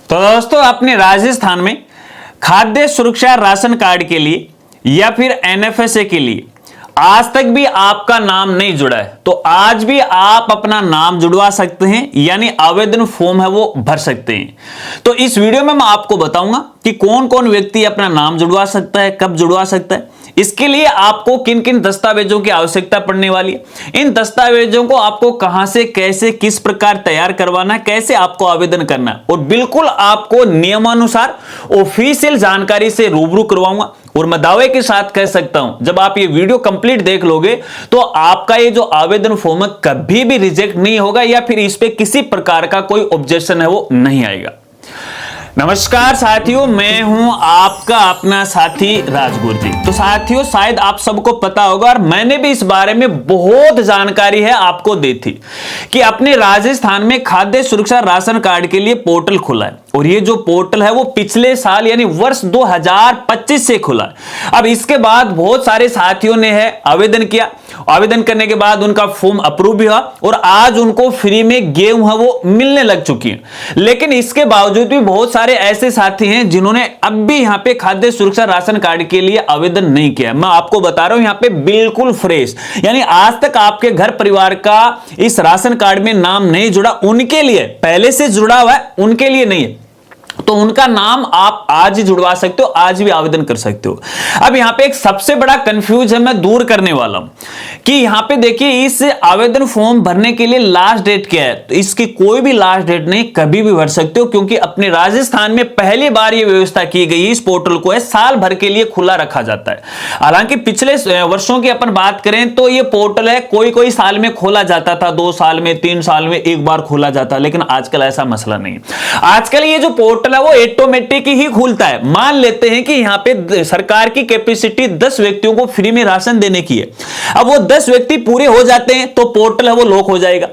तो दोस्तों, अपने राजस्थान में खाद्य सुरक्षा राशन कार्ड के लिए या फिर एनएफएसए के लिए आज तक भी आपका नाम नहीं जुड़ा है, तो आज भी आप अपना नाम जुड़वा सकते हैं, यानी आवेदन फॉर्म है वो भर सकते हैं। तो इस वीडियो में मैं आपको बताऊंगा कि कौन कौन व्यक्ति अपना नाम जुड़वा सकता है, कब जुड़वा सकता है, इसके लिए आपको किन किन दस्तावेजों की आवश्यकता पड़ने वाली है, इन दस्तावेजों को आपको कहां से कैसे किस प्रकार तैयार करवाना है, कैसे आपको आवेदन करना है, और बिल्कुल आपको नियमानुसार ऑफिशियल जानकारी से रूबरू करवाऊंगा। और मैं दावे के साथ कह सकता हूं, जब आप ये वीडियो कंप्लीट देख लोगे तो आपका ये जो आवेदन फॉर्म है कभी भी रिजेक्ट नहीं होगा, या फिर इस पे किसी प्रकार का कोई ऑब्जेक्शन है वो नहीं आएगा। नमस्कार साथियों, मैं हूं आपका अपना साथी राजगुरु जी। तो साथियों, शायद आप सबको पता होगा और मैंने भी इस बारे में बहुत जानकारी है आपको दी थी कि अपने राजस्थान में खाद्य सुरक्षा राशन कार्ड के लिए पोर्टल खुला है, और ये जो पोर्टल है वो पिछले साल यानी वर्ष 2025 से खुला है। अब इसके बाद बहुत सारे साथियों ने है आवेदन किया, आवेदन करने के बाद उनका फॉर्म अप्रूव भी हुआ और आज उनको फ्री में गेहूं है वो मिलने लग चुकी है। लेकिन इसके बावजूद भी बहुत सारे ऐसे साथी हैं जिन्होंने अब भी यहां पे खाद्य सुरक्षा राशन कार्ड के लिए आवेदन नहीं किया। मैं आपको बता रहा हूं यहां पे बिल्कुल फ्रेश, यानी आज तक आपके घर परिवार का इस राशन कार्ड में नाम नहीं जुड़ा, उनके लिए पहले से जुड़ा हुआ है, उनके लिए नहीं है, तो उनका नाम आप आज ही जुड़वा सकते हो, आज भी आवेदन कर सकते हो। अब यहां पे एक सबसे बड़ा कंफ्यूजन मैं दूर करने वाला हूं कि यहां पे देखिए, इस आवेदन फॉर्म भरने के लिए लास्ट डेट क्या है, तो इसकी कोई भी लास्ट डेट नहीं, कभी भी भर सकते हो, क्योंकि अपने राजस्थान में पहली बार यह व्यवस्था की गई। इस पोर्टल को है साल भर के लिए खुला रखा जाता है। हालांकि पिछले वर्षों की अपन बात करें तो यह पोर्टल है कोई कोई साल में खोला जाता था, 2 साल में 3 साल में एक बार खोला जाता, लेकिन आजकल ऐसा मसला नहीं है। आजकल ये जो पोर्टल है वो ऑटोमेटिक ही खुलता है। मान लेते हैं कि यहां पे सरकार की कैपेसिटी 10 व्यक्तियों को फ्री में राशन देने की है। अब वो 10 व्यक्ति पूरे हो जाते हैं तो पोर्टल है वो लॉक हो जाएगा।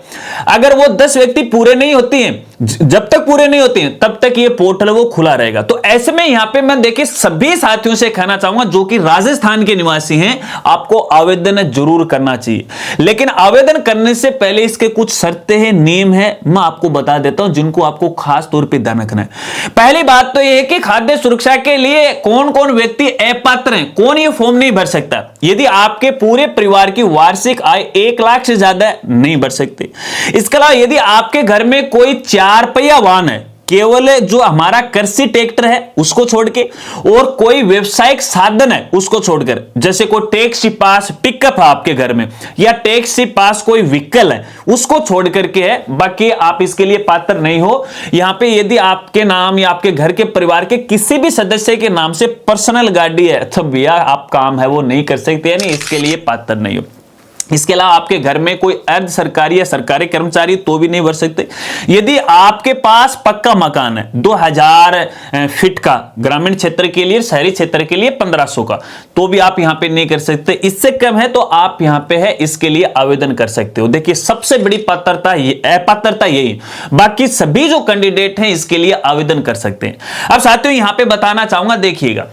अगर वो 10 व्यक्ति पूरे नहीं होती हैं, जब तक पूरे नहीं होते हैं तब तक ये पोर्टल वो खुला रहेगा। तो ऐसे में यहां पे मैं देखिए सभी साथियों से कहना चाहूंगा जो कि राजस्थान के निवासी हैं, आपको आवेदन जरूर करना चाहिए। लेकिन आवेदन करने से पहले इसके कुछ शर्तें हैं, नियम है, मैं आपको बता देता हूं जिनको आपको खास तौर पर ध्यान रखना है। पहली बात तो यह है कि खाद्य सुरक्षा के लिए कौन कौन व्यक्ति अपात्र हैं, कौन ये फॉर्म नहीं भर सकता। यदि आपके पूरे परिवार की वार्षिक आय 1 लाख से ज्यादा नहीं भर सकते। इसके अलावा यदि आपके घर में कोई 4 पहिया वाहन है, केवल जो हमारा कृषि ट्रैक्टर है उसको छोड़ के, और कोई व्यवसायिक साधन है उसको छोड़कर, जैसे कोई टैक्सी पास पिकअप है आपके घर में, या टैक्सी पास कोई व्हीकल है उसको छोड़ करके है, बाकी आप इसके लिए पात्र नहीं हो। यहां पे यदि आपके नाम या आपके घर के परिवार के किसी भी सदस्य के नाम से पर्सनल गाड़ी है तो भैया आप काम है वो नहीं कर सकते, यानी इसके लिए पात्र नहीं हो। इसके अलावा आपके घर में कोई अर्ध सरकारी या सरकारी कर्मचारी तो भी नहीं भर सकते। यदि आपके पास पक्का मकान है 2000 फीट का ग्रामीण क्षेत्र के लिए, शहरी क्षेत्र के लिए 1500 का, तो भी आप यहां पे नहीं कर सकते। इससे कम है तो आप यहां पे है इसके लिए आवेदन कर सकते हो। देखिए सबसे बड़ी पात्रता ये अपात्रता यही, बाकी सभी जो कैंडिडेट हैं इसके लिए आवेदन कर सकते हैं। अब साथियों यहां पे बताना चाहूंगा, देखिएगा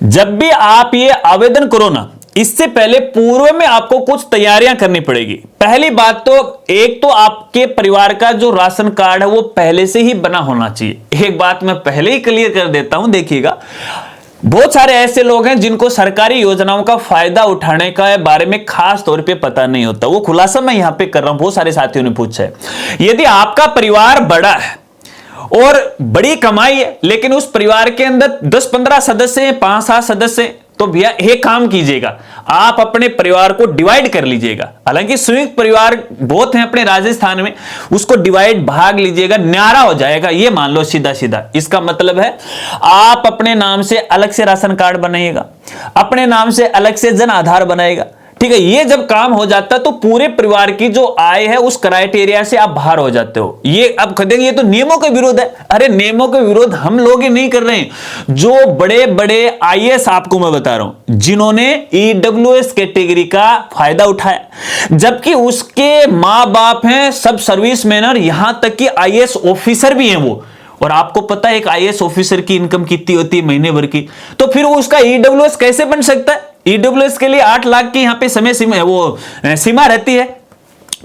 जब भी आप ये आवेदन करो ना, इससे पहले पूर्व में आपको कुछ तैयारियां करनी पड़ेगी। पहली बात तो एक तो आपके परिवार का जो राशन कार्ड है वो पहले से ही बना होना चाहिए। एक बात मैं पहले ही क्लियर कर देता हूं, देखिएगा बहुत सारे ऐसे लोग हैं जिनको सरकारी योजनाओं का फायदा उठाने का बारे में खास तौर पे पता नहीं होता। वो खुलासा मैं यहां पे कर रहा हूं, बहुत सारे साथियों ने पूछा है। यदि आपका परिवार बड़ा है और बड़ी कमाई है, लेकिन उस परिवार के अंदर 10-15 सदस्य हैं, 5-7 सदस्य हैं, तो भैया एक काम कीजिएगा, आप अपने परिवार को डिवाइड कर लीजिएगा। हालांकि संयुक्त परिवार बहुत हैं अपने राजस्थान में, उसको डिवाइड भाग लीजिएगा, न्यारा हो जाएगा, ये मान लो सीधा सीधा। इसका मतलब है आप अपने नाम से अलग से राशन कार्ड बनाइएगा, अपने नाम से अलग से जन आधार बनाएगा, ठीक है। ये जब काम हो जाता है तो पूरे परिवार की जो आय है उस क्राइटेरिया से आप बाहर हो जाते हो। ये अब कहेंगे ये तो नियमों के विरोध है। अरे नियमों के विरोध हम लोग ही नहीं कर रहे हैं, जो बड़े बड़े आईएएस आपको मैं बता रहा हूं जिन्होंने ईडब्ल्यूएस कैटेगरी का फायदा उठाया, जबकि उसके मां बाप हैं सब सर्विसमैन, और यहां तक कि आईएएस ऑफिसर भी हैं वो। और आपको पता है एक आईएएस ऑफिसर की इनकम कितनी होती है महीने भर की, तो फिर वो उसका ईडब्ल्यूएस कैसे बन सकता है? ईडब्ल्यूएस के लिए 8 लाख की यहां पे समय सीमा रहती है।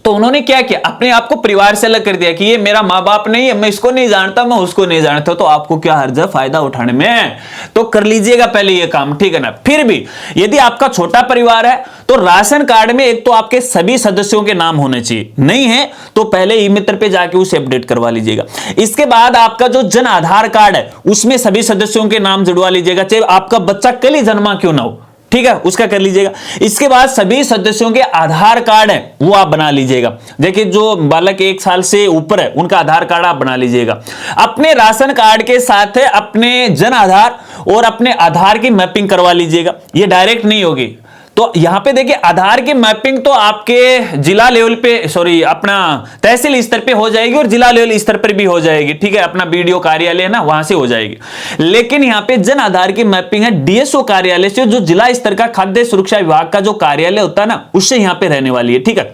तो उन्होंने क्या किया, अपने आप को परिवार से अलग कर दिया कि ये मेरा माँ बाप नहीं है, मैं इसको नहीं जानता, मैं उसको नहीं जानता। तो आपको क्या हर्ज है फायदा उठाने में, तो कर लीजिएगा पहले ये काम, ठीक है ना। फिर भी यदि आपका छोटा परिवार है तो राशन कार्ड में एक तो आपके सभी सदस्यों के नाम होने चाहिए, नहीं है तो पहले ई मित्र पे जाके उसे अपडेट करवा लीजिएगा। इसके बाद आपका जो जन आधार कार्ड है उसमें सभी सदस्यों के नाम जुड़वा लीजिएगा, चाहे आपका बच्चा कल ही जन्मा क्यों ना हो, ठीक है, उसका कर लीजिएगा। इसके बाद सभी सदस्यों के आधार कार्ड है वो आप बना लीजिएगा। देखिए जो बालक 1 साल से ऊपर है उनका आधार कार्ड आप बना लीजिएगा। अपने राशन कार्ड के साथ है अपने जन आधार और अपने आधार की मैपिंग करवा लीजिएगा, ये डायरेक्ट नहीं होगी। तो यहां पे देखिए आधार की मैपिंग तो आपके जिला लेवल पे, सॉरी अपना तहसील स्तर पे हो जाएगी और जिला लेवल स्तर पर भी हो जाएगी, ठीक है, अपना बीडीओ कार्यालय है ना वहां से हो जाएगी। लेकिन यहां पे जन आधार की मैपिंग है डीएसओ कार्यालय से, जो जिला स्तर का खाद्य सुरक्षा विभाग का जो कार्यालय होता है ना उससे यहां पे रहने वाली है, ठीक है।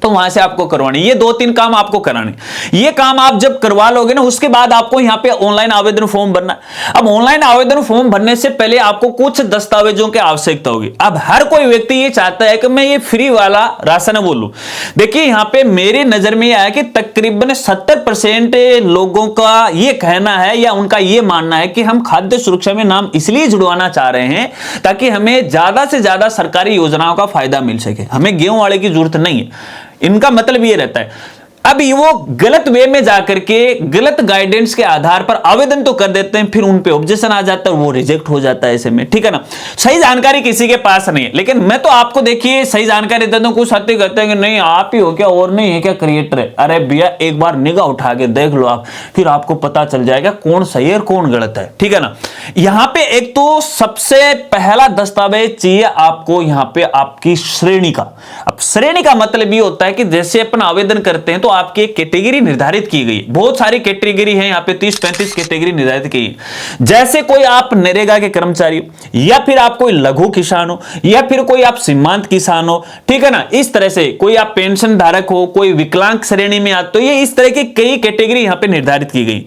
तो वहां से आपको करवानी, ये 2-3 काम आपको कराने। ये काम आप जब करवा लोगे ना उसके बाद आपको यहां पे ऑनलाइन आवेदन फॉर्म भरना। अब ऑनलाइन आवेदन फॉर्म भरने से पहले आपको कुछ दस्तावेजों की आवश्यकता होगी। अब हर कोई व्यक्ति ये चाहता है कि मैं ये फ्री वाला राशन बोलूं। देखिए यहां पे मेरी नजर में आया कि तकरीबन 70% लोगों का ये कहना है या उनका ये मानना है कि हम खाद्य सुरक्षा में नाम इसलिए जुड़वाना चाह रहे हैं ताकि हमें ज्यादा से ज्यादा सरकारी योजनाओं का फायदा मिल सके, हमें गेहूं वाले की जरूरत नहीं है। इनका मतलब ये रहता है। अब वो गलत वे में जाकर के गलत गाइडेंस के आधार पर आवेदन तो कर देते हैं, फिर उन पे ऑब्जेक्शन आ जाता है, वो रिजेक्ट हो जाता है ऐसे में, ठीक है ना। सही जानकारी किसी के पास नहीं है, लेकिन मैं तो आपको देखिए सही जानकारी देता हूं। कुछ साथी कहते हैं कि नहीं आप ही हो क्या और नहीं है क्या क्रिएटर है। अरे भैया एक बार निगाह उठा के देख लो आप, फिर आपको पता चल जाएगा कौन सही है और कौन गलत है, ठीक है ना। यहां पे एक तो सबसे पहला दस्तावेज चाहिए आपको यहां पे आपकी श्रेणी का। अब श्रेणी का मतलब ये होता है कि जैसे अपन आवेदन करते हैं तो आपकी एक कैटेगरी निर्धारित की गई, बहुत सारी कैटेगरी है यहाँ पे 30-35 कैटेगरी निर्धारित की। जैसे कोई आप नरेगा के कर्मचारी हो या फिर आप कोई लघु किसान हो या फिर कोई आप सीमांत किसान हो, ठीक है ना। इस तरह से कोई आप पेंशन धारक हो, कोई विकलांग श्रेणी में आते हो, ये इस तरह की कई कैटेगरी यहाँ पे निर्धारित की गई।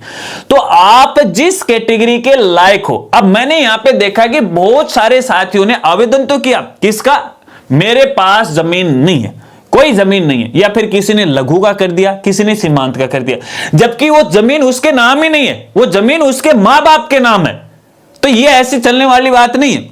तो आप जिस कैटेगरी के लायक हो, अब मैंने यहां पे देखा कि बहुत सारे साथियों ने आवेदन तो किया, किसका, मेरे पास जमीन नहीं है, कोई जमीन नहीं है, या फिर किसी ने लघु का कर दिया, किसी ने सीमांत का कर दिया, जबकि वो जमीन उसके नाम ही नहीं है, वो जमीन उसके मां बाप के नाम है। तो ये ऐसी चलने वाली बात नहीं है।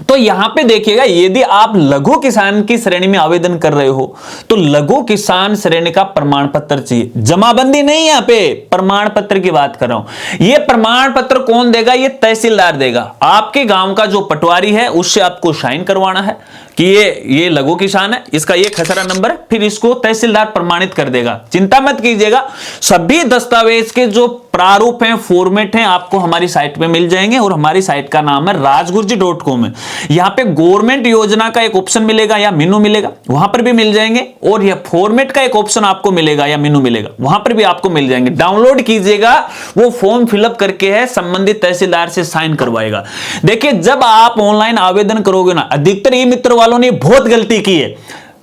तो यहां पे देखिएगा यदि आप लघु किसान की श्रेणी में आवेदन कर रहे हो तो लघु किसान श्रेणी का प्रमाण पत्र चाहिए, जमाबंदी नहीं है, यहां पे प्रमाण पत्र की बात कर रहा हूं। ये प्रमाण पत्र कौन देगा, ये तहसीलदार देगा। आपके गांव का जो पटवारी है उससे आपको साइन करवाना है कि ये लघु किसान है, इसका ये खसरा नंबर है, फिर इसको तहसीलदार प्रमाणित कर देगा। चिंता मत कीजिएगा, सभी दस्तावेज के जो प्रारूप हैं, फॉर्मेट हैं, आपको हमारी साइट पे मिल जाएंगे और हमारी साइट का नाम है rajgurji.com है। यहां पे गवर्नमेंट योजना का एक ऑप्शन मिलेगा या मेनू मिलेगा, वहां पर भी मिल जाएंगे, और यह फॉर्मेट का एक ऑप्शन आपको मिलेगा या मेनू मिलेगा, वहां पर भी आपको मिल जाएंगे। डाउनलोड कीजिएगा, वो फॉर्म फिलअप करके है संबंधित तहसीलदार से साइन करवाएगा। देखिए जब आप ऑनलाइन आवेदन करोगे ना, अधिकतर ई मित्र वालों ने बहुत गलती की है।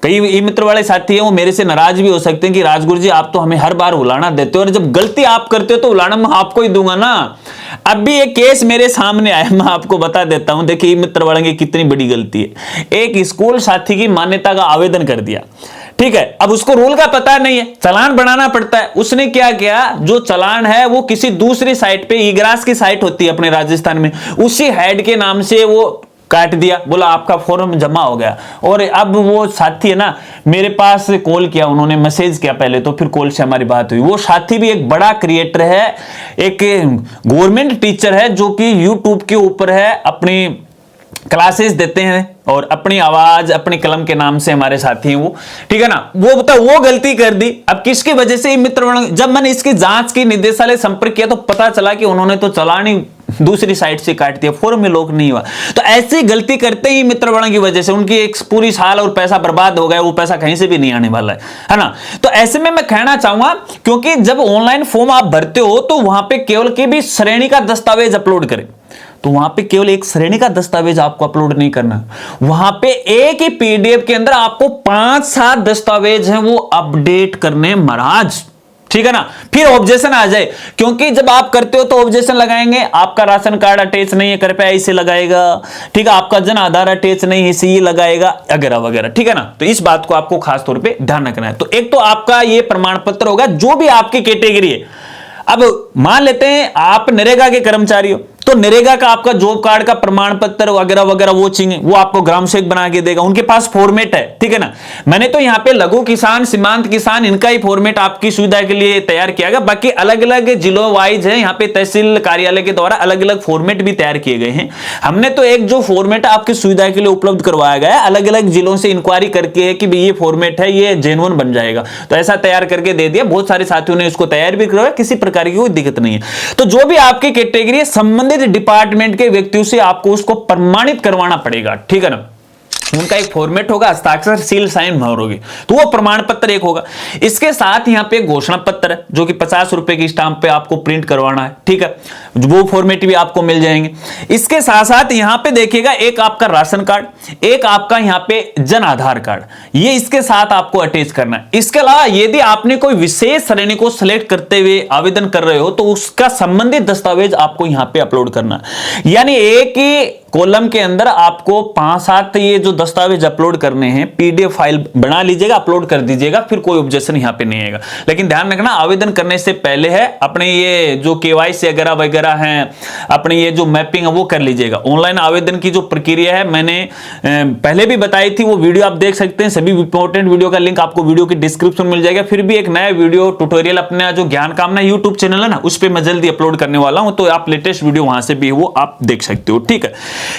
कई ई मित्र वाले साथी हैं वो मेरे से नाराज भी हो सकते हैं कि राजगुरु जी आप तो हमें हर बार उलाना देते हो, और जब गलती आप करते हो तो उलाना मैं आपको ही दूंगा ना। अब भी एक केस मेरे सामने आया, मैं आपको बता देता हूं। देखिए ई मित्र वाले की कितनी बड़ी गलती है। एक स्कूल साथी की मान्यता का आवेदन कर दिया, ठीक है, अब उसको रूल का पता नहीं है, चालान बनाना पड़ता है। उसने क्या किया, जो चालान है वो किसी दूसरी साइट पे, ईग्रास की साइट होती है अपने राजस्थान में, उसी हेड के नाम से वो काट दिया, बोला आपका फॉर्म जमा हो गया। और अब वो साथी है ना, मेरे पास कॉल किया, उन्होंने मैसेज किया पहले, तो फिर कॉल से हमारी बात हुई। वो साथी भी एक बड़ा क्रिएटर है, एक गवर्नमेंट टीचर है जो कि यूट्यूब के ऊपर है, अपनी क्लासेस देते हैं और अपनी आवाज अपने कलम के नाम से हमारे साथी हैं वो, ठीक है ना। वो बता वो गलती कर दी, अब किसकी वजह से मित्र, जब मैंने इसकी जांच की, निदेशालय संपर्क किया तो पता चला कि उन्होंने तो चालान ही दूसरी साइड से काट दिया, फॉर्म में लोक नहीं हुआ। तो ऐसी गलती करते ही मित्रवर्ण की वजह से उनकी एक पूरी साल और पैसा बर्बाद हो गया, वो पैसा कहीं से भी नहीं आने वाला है ना। तो ऐसे में मैं कहना चाहूंगा, क्योंकि जब ऑनलाइन फॉर्म आप भरते हो तो वहां पे केवल की भी श्रेणी का दस्तावेज अपलोड करें, तो वहां पे केवल एक श्रेणी का दस्तावेज आपको अपलोड नहीं करना, वहां पे एक ही पीडीएफ के अंदर आपको 5-7 दस्तावेज हैं वो अपडेट करने महाराज, ठीक है ना, फिर ऑब्जेक्शन आ जाए, क्योंकि जब आप करते हो तो ऑब्जेक्शन लगाएंगे, आपका राशन कार्ड अटैच नहीं है, कृपया इसे लगाएगा, ठीक है, आपका जन आधार अटैच नहीं है, इसे ये लगाएगा, वगैरह वगैरह, ठीक है ना। तो इस बात को आपको खास तौर पे ध्यान रखना है। तो एक तो आपका ये प्रमाण पत्र होगा जो भी आपकी कैटेगरी है। अब मान लेते हैं आप नरेगा के कर्मचारी हो, तो नरेगा का आपका जॉब कार्ड का प्रमाण पत्र वगैरह वगैरह वो चाहिए, वो आपको ग्राम सेवक बना के देगा, उनके पास फॉर्मेट है, ठीक है ना। मैंने तो यहाँ पे लघु किसान, सीमांत किसान, इनका ही फॉर्मेट आपकी सुविधा के लिए तैयार किया गया। बाकी अलग अलग जिलों वाइज है, यहाँ पे तहसील कार्यालय के द्वारा अलग अलग फॉर्मेट भी तैयार किए गए हैं। हमने तो एक जो फॉर्मेट आपकी सुविधा के लिए उपलब्ध करवाया गया है, अलग अलग जिलों से इंक्वायरी करके कि ये फॉर्मेट है, ये जेन्युइन बन जाएगा, तो ऐसा तैयार करके दे दिया। बहुत सारे साथियों ने इसको तैयार भी करवाया, किसी प्रकार की कोई दिक्कत नहीं है। तो जो भी आपकी कैटेगरी है, संबंधित डिपार्टमेंट के व्यक्तियों से आपको उसको प्रमाणित करवाना पड़ेगा, ठीक है ना। उनका एक फॉर्मेट होगा, हस्ताक्षर, सील, साइन होगी, तो वो प्रमाण पत्र एक होगा। इसके साथ यहाँ पे घोषणा पत्र है जो कि 50 रुपए की स्टाम्प पे आपको प्रिंट करवाना है, ठीक है, वो फॉर्मेट भी आपको मिल जाएंगे। इसके साथ साथ यहाँ पे देखिएगा एक आपका राशन कार्ड, एक आपका यहाँ पे जन आधार कार्ड, ये इसके साथ आपको अटैच करना है। इसके अलावा यदि आपने कोई विशेष श्रेणी को सिलेक्ट करते हुए आवेदन कर रहे हो तो उसका संबंधित दस्तावेज आपको यहाँ पे अपलोड करना है। यानी एक ही कॉलम के अंदर आपको 5-7 ये जो दस्तावेज अपलोड करने हैं, पीडीएफ फाइल बना लीजिएगा, अपलोड कर दीजिएगा, फिर कोई ऑब्जेक्शन यहाँ पे नहीं आएगा। लेकिन ध्यान रखना, आवेदन करने से पहले है अपने ये जो केवाईसी वगैरह वगैरह हैं, अपने ये जो मैपिंग है वो कर लीजिएगा। ऑनलाइन आवेदन की जो प्रक्रिया है मैंने पहले भी बताई थी, वो वीडियो आप देख सकते हैं। सभी इंपॉर्टेंट वीडियो का लिंक आपको वीडियो की डिस्क्रिप्शन मिल जाएगा। फिर भी एक नया वीडियो ट्यूटोरियल अपना जो ज्ञान कामना यूट्यूब चैनल है ना, उस पर मैं जल्दी अपलोड करने वाला हूं, तो आप लेटेस्ट वीडियो वहां से भी वो आप देख सकते हो, ठीक है।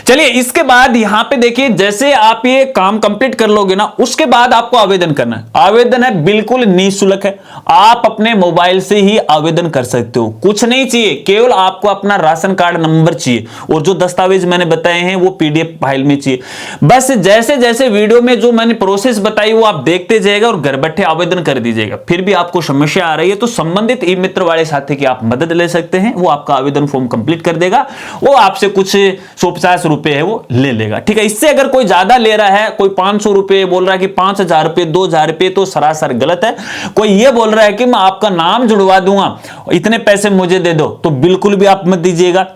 चलिए, इसके बाद यहां पे देखिए, जैसे आप ये काम कंप्लीट कर लोगे ना, उसके बाद आपको आवेदन करना है। आवेदन है बिल्कुल निःशुल्क है, आप अपने मोबाइल से ही आवेदन कर सकते हो, कुछ नहीं चाहिए, केवल आपको अपना राशन कार्ड नंबर चाहिए और जो दस्तावेज मैंने बताए हैं वो पीडीएफ फाइल में चाहिए। बस जैसे जैसे वीडियो में जो मैंने प्रोसेस बताई वो आप देखते जाइएगा और घर बैठे आवेदन कर दीजिएगा। फिर भी आपको समस्या आ रही है तो संबंधित ई मित्र वाले साथी की आप मदद ले सकते हैं, वो आपका आवेदन फॉर्म कंप्लीट कर देगा, वो आपसे कुछ 150 रुपए है वो ले लेगा, ठीक है। इससे अगर कोई ज्यादा ले रहा है, कोई 500 रुपए बोल रहा है कि 5000 रुपए, 2000 रुपए, तो सरासर गलत है। कोई ये बोल रहा है कि मैं आपका नाम जुड़वा दूंगा, इतने पैसे मुझे दे दो, तो बिल्कुल भी आप मत दीजिएगा,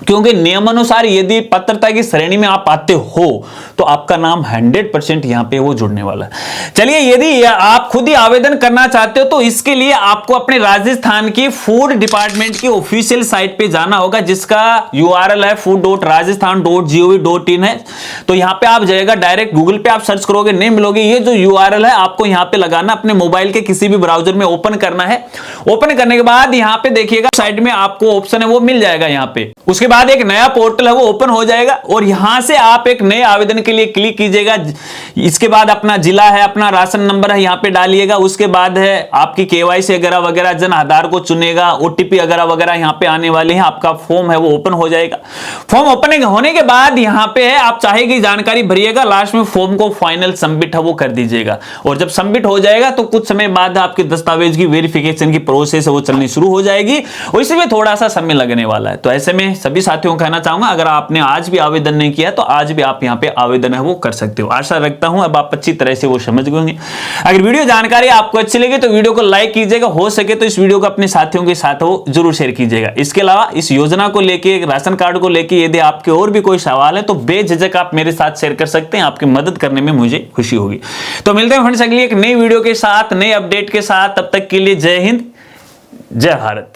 क्योंकि नियमानुसार यदि पात्रता की श्रेणी में आप आते हो तो आपका नाम 100% यहां पे वो जुड़ने वाला है। चलिए, यदि आप खुद ही आवेदन करना चाहते हो तो इसके लिए आपको अपने राजस्थान की फूड डिपार्टमेंट की ऑफिशियल साइट पे जाना होगा, जिसका URL है food.rajasthan.gov.in है। तो यहां पे आप जाएगा, डायरेक्ट गूगल पे आप सर्च करोगे, नहीं मिलोगे। ये जो URL है आपको यहां पे लगाना, अपने मोबाइल के किसी भी ब्राउजर में ओपन करना है। ओपन करने के बाद यहां पे देखिएगा साइड में आपको ऑप्शन है वो मिल जाएगा यहां पे। उसके बाद एक नया पोर्टल है वो ओपन हो जाएगा और यहां से आप एक नए आवेदन के लिए क्लिक कीजिएगा। इसके बाद अपना जिला है, अपना राशन नंबर है, यहां पे डालिएगा। उसके बाद है आपकी केवाईसी वगैरह वगैरह, जन आधार को चुनेगा, ओटीपी वगैरह वगैरह यहां पे आने वाले हैं। आपका फॉर्म है वो ओपन हो जाएगा। फॉर्म ओपन होने के बाद यहां पे है आप चाहेगी जानकारी भरिएगा, लास्ट में फॉर्म को फाइनल सबमिट है वो कर दीजिएगा। और जब सबमिट हो जाएगा तो कुछ समय बाद आपके दस्तावेज की वेरिफिकेशन की प्रोसेस है वो चलनी शुरू हो जाएगी और इसमें थोड़ा सा समय लगने वाला है। तो ऐसे में सभी साथियों को कहना चाहूंगा, अगर आपने आज भी आवेदन नहीं किया तो आज भी आप यहां पे आवेदन है वो कर सकते हो। आशा रखता हूं अब आप अच्छी तरह से वो समझ गए होंगे। अगर वीडियो जानकारी आपको अच्छी लगी तो वीडियो को लाइक कीजिएगा, हो सके तो इस वीडियो को अपने साथियों के साथ वो जरूर शेयर कीजिएगा। इसके अलावा इस योजना को लेके, राशन कार्ड को लेके यदि आपके और भी कोई सवाल है तो बेझिझक आप मेरे साथ शेयर कर सकते हैं, आपकी मदद करने में मुझे खुशी होगी। तो मिलते हैं फ्रेंड्स अगली एक नई वीडियो के साथ, नए अपडेट के साथ। तब तक के लिए जय हिंद, जय भारत।